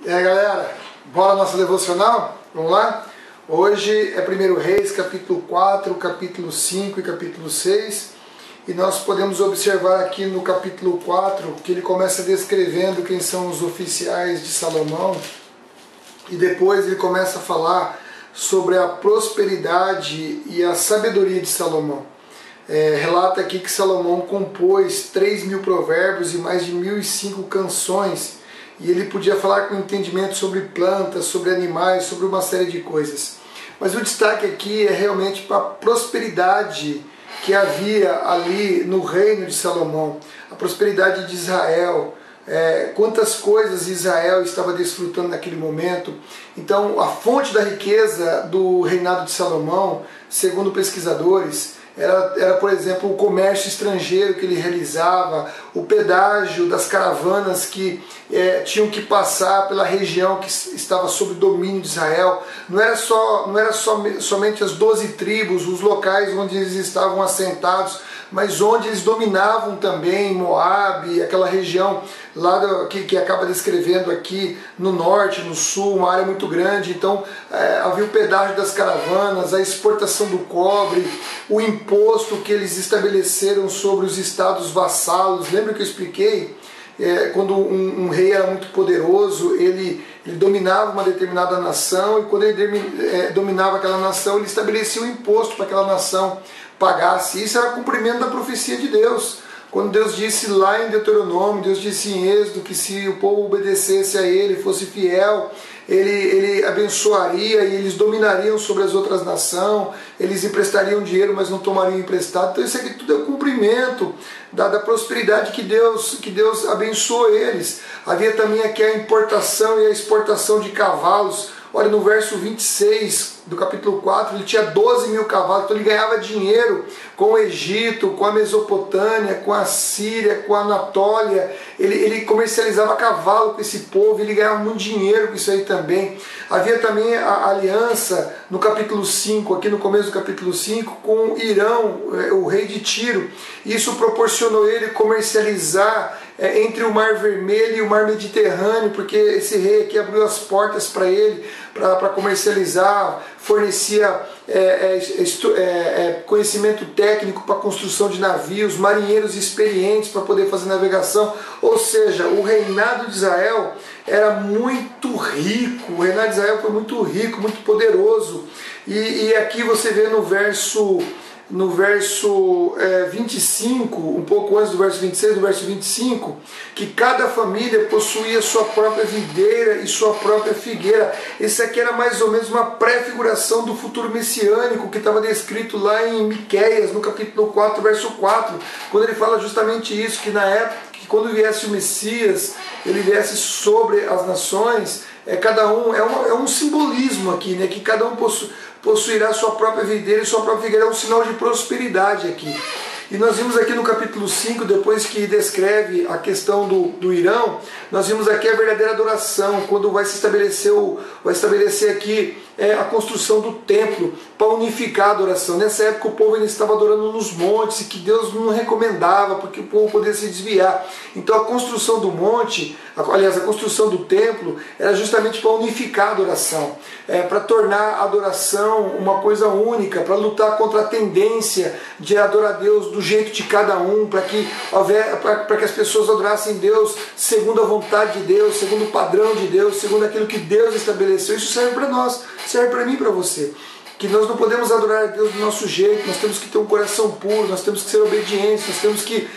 E aí galera, bora nossa devocional? Vamos lá? Hoje é 1 Reis, capítulo 4, capítulo 5 e capítulo 6. E nós podemos observar aqui no capítulo 4 que ele começa descrevendo quem são os oficiais de Salomão. E depois ele começa a falar sobre a prosperidade e a sabedoria de Salomão. Relata aqui que Salomão compôs 3.000 provérbios e mais de 1.005 canções. E ele podia falar com entendimento sobre plantas, sobre animais, sobre uma série de coisas. Mas o destaque aqui é realmente para a prosperidade que havia ali no reino de Salomão, a prosperidade de Israel, quantas coisas Israel estava desfrutando naquele momento. Então a fonte da riqueza do reinado de Salomão, segundo pesquisadores, era, por exemplo, o comércio estrangeiro que ele realizava, o pedágio das caravanas que tinham que passar pela região que estava sob domínio de Israel. Não era somente as 12 tribos, os locais onde eles estavam assentados, mas onde eles dominavam também Moabe, aquela região lá que acaba descrevendo aqui no norte, no sul, uma área muito grande. Então havia o pedágio das caravanas, a exportação do cobre, o imposto que eles estabeleceram sobre os estados vassalos. Lembra que eu expliquei? Quando um rei era muito poderoso, ele dominava uma determinada nação, e quando ele dominava aquela nação, ele estabelecia um imposto para aquela nação pagasse. Isso era cumprimento da profecia de Deus. Quando Deus disse lá em Deuteronômio, Deus disse em Êxodo que se o povo obedecesse a Ele, fosse fiel, Ele abençoaria e eles dominariam sobre as outras nações, eles emprestariam dinheiro, mas não tomariam emprestado. Então isso aqui tudo é o cumprimento da prosperidade que Deus abençoou eles. Havia também aqui a importação e a exportação de cavalos. Olha, no verso 26 do capítulo 4, ele tinha 12.000 cavalos, então ele ganhava dinheiro com o Egito, com a Mesopotâmia, com a Síria, com a Anatólia. Ele comercializava cavalo com esse povo, ele ganhava muito dinheiro com isso aí também. Havia também a aliança no capítulo 5, aqui no começo do capítulo 5, com Irão, o rei de Tiro. Isso proporcionou ele comercializar entre o Mar Vermelho e o Mar Mediterrâneo, porque esse rei aqui abriu as portas para ele, para comercializar, fornecia conhecimento técnico para a construção de navios, marinheiros experientes para poder fazer navegação. Ou seja, o reinado de Israel era muito rico, o reinado de Israel foi muito rico, muito poderoso. E aqui você vê no verso 25, um pouco antes do verso 26, no verso 25, que cada família possuía sua própria videira e sua própria figueira. Esse aqui era mais ou menos uma pré-figuração do futuro messiânico que estava descrito lá em Miqueias, no capítulo 4, verso 4, quando ele fala justamente isso, que na época, que quando viesse o Messias, ele viesse sobre as nações. Cada um é um simbolismo aqui, né, que cada um possuirá sua própria videira e sua própria figueira. É um sinal de prosperidade aqui. E nós vimos aqui no capítulo 5, depois que descreve a questão do Irão, nós vimos aqui a verdadeira adoração, quando vai estabelecer aqui a construção do templo para unificar a adoração. Nessa época o povo ainda estava adorando nos montes, que Deus não recomendava, porque o povo poderia se desviar. Então a construção do monte, aliás, a construção do templo, era justamente para unificar a adoração, para tornar a adoração uma coisa única, para lutar contra a tendência de adorar a Deus do jeito de cada um, para que as pessoas adorassem Deus segundo a vontade de Deus, segundo o padrão de Deus, segundo aquilo que Deus estabeleceu. Isso serve para nós, serve para mim e para você. Que nós não podemos adorar a Deus do nosso jeito, nós temos que ter um coração puro, nós temos que ser obedientes, nós temos que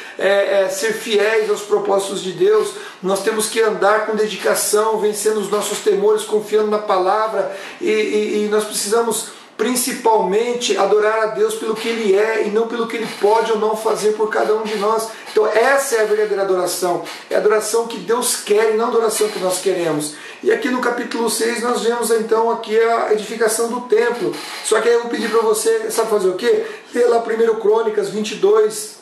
ser fiéis aos propósitos de Deus, nós temos que andar com dedicação, vencendo os nossos temores, confiando na palavra, e nós precisamos principalmente adorar a Deus pelo que Ele é e não pelo que Ele pode ou não fazer por cada um de nós. Então essa é a verdadeira adoração, é a adoração que Deus quer e não a adoração que nós queremos. E aqui no capítulo 6 nós vemos então aqui a edificação do templo. Só que aí eu vou pedir para você, sabe fazer o quê? Lê lá 1 Crônicas 22,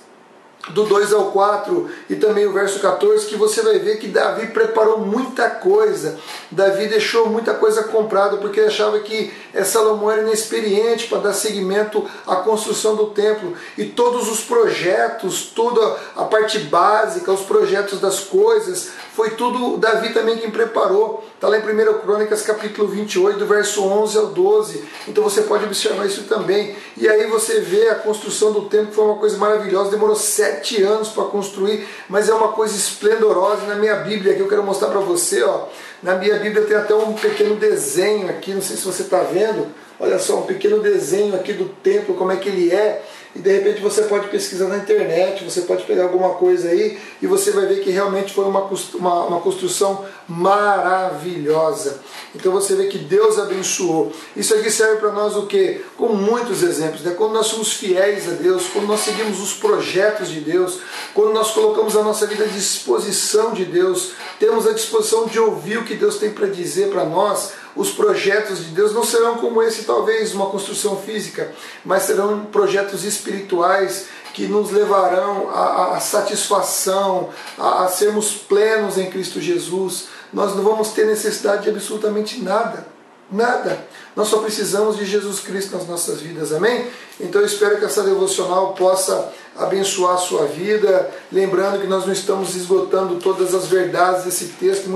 do 2 ao 4 e também o verso 14, que você vai ver que Davi preparou muita coisa. Davi deixou muita coisa comprada porque ele achava que Salomão era inexperiente para dar seguimento à construção do templo. E todos os projetos, toda a parte básica, os projetos das coisas foi tudo Davi também quem preparou. Está lá em 1 Crônicas capítulo 28, do verso 11 ao 12. Então você pode observar isso também. E aí você vê a construção do templo, que foi uma coisa maravilhosa, demorou 7 anos para construir, mas é uma coisa esplendorosa. Na minha Bíblia, que eu quero mostrar para você, ó, na minha Bíblia tem até um pequeno desenho aqui, não sei se você está vendo. Olha só, um pequeno desenho aqui do templo, como é que ele é. E de repente você pode pesquisar na internet, você pode pegar alguma coisa aí e você vai ver que realmente foi uma construção maravilhosa. Então você vê que Deus abençoou. Isso aqui serve para nós o quê? Com muitos exemplos, né? Quando nós somos fiéis a Deus, quando nós seguimos os projetos de Deus, quando nós colocamos a nossa vida à disposição de Deus, temos a disposição de ouvir o que Deus tem para dizer para nós. Os projetos de Deus não serão como esse, talvez, uma construção física, mas serão projetos espirituais que nos levarão à satisfação, a sermos plenos em Cristo Jesus. Nós não vamos ter necessidade de absolutamente nada. Nada. Nós só precisamos de Jesus Cristo nas nossas vidas, amém? Então eu espero que essa devocional possa abençoar a sua vida, lembrando que nós não estamos esgotando todas as verdades desse texto,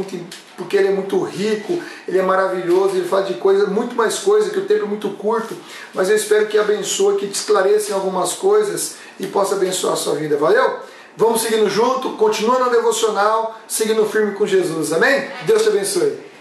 porque ele é muito rico, ele é maravilhoso, ele fala de coisa, muito mais coisa, que o tempo é muito curto, mas eu espero que abençoe, que te esclareça algumas coisas e possa abençoar a sua vida, valeu? Vamos seguindo junto, continua na devocional, seguindo firme com Jesus, amém? Deus te abençoe.